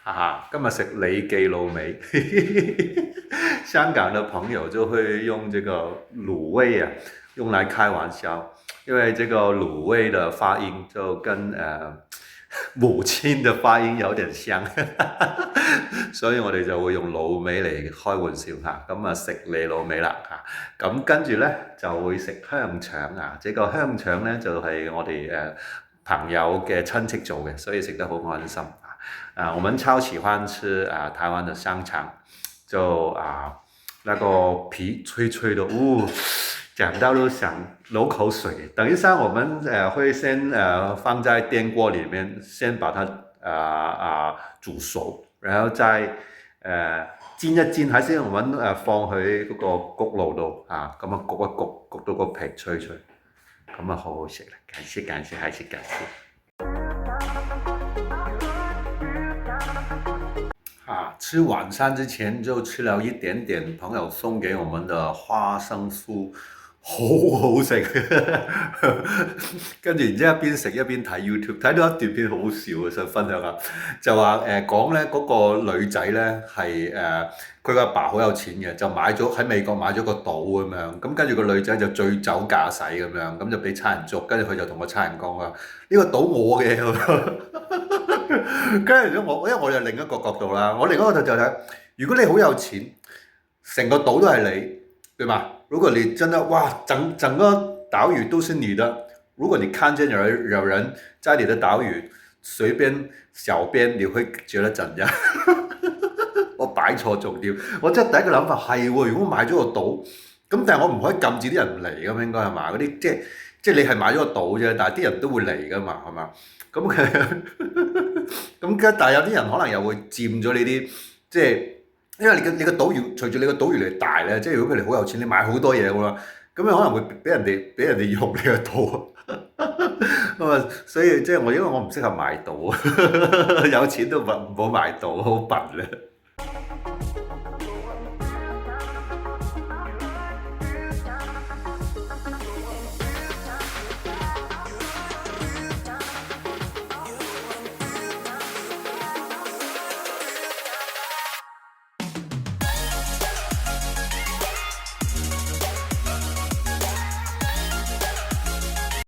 哈哈，今日食李記滷味，香港的朋友就會用這個滷味啊，用來開玩笑，因為這個滷味的發音就跟母親的發音有點像，所以我哋就會用滷味嚟開玩笑嚇。咁啊食你滷味啦嚇，咁跟住呢，就會食香腸啊。這個香腸呢，就係我哋朋友嘅親戚做嘅，所以食得好安心。我們超喜歡吃台灣的香腸，就那個皮脆脆的，講到都想流口水。等一下我們會先放在電鍋裡面，先把它煮熟，然後再煎一煎，還是我們放去嗰個焗爐度咁樣焗一焗，焗到個皮脆脆，咁啊好好食啦！感謝感謝，還是感謝。吃晚餐之前就吃了一點點朋友送給我們的花生酥，好好食。跟住然之後一邊食一邊睇 YouTube，睇到一段片好笑嘅，想分享下。就話講咧嗰個女仔咧係佢個阿爸好有錢嘅，就買咗喺美國買咗個島咁樣，咁跟住個女仔就醉酒駕駛咁樣，咁就俾差人捉，跟住佢就同個差人講話：呢個島我嘅。跟住因為我就另一個角度啦，我另一個角度就睇，如果你好有錢，成個島都係你，對嘛？如果你真的哇，整個島嶼都是你的，如果你看見有人在你的島嶼隨便小便，你會覺得怎樣？我擺錯重點，我真係第一個諗法係喎，如果我買咗個島，咁但係我唔可以禁止啲人唔嚟㗎嘛，應該係嘛？嗰啲即係你係買咗個島啫，但係啲人都會嚟㗎嘛，係嘛？咁咁但係有啲人可能又會佔咗你啲，即係因為你個島越隨住你個島越嚟越大咧，即係如果佢哋好有錢，你買好多嘢㗎嘛，咁你可能會俾人哋用你個島。咁啊，所以即係因為我唔適合買島，有錢都唔好買島，好笨咧。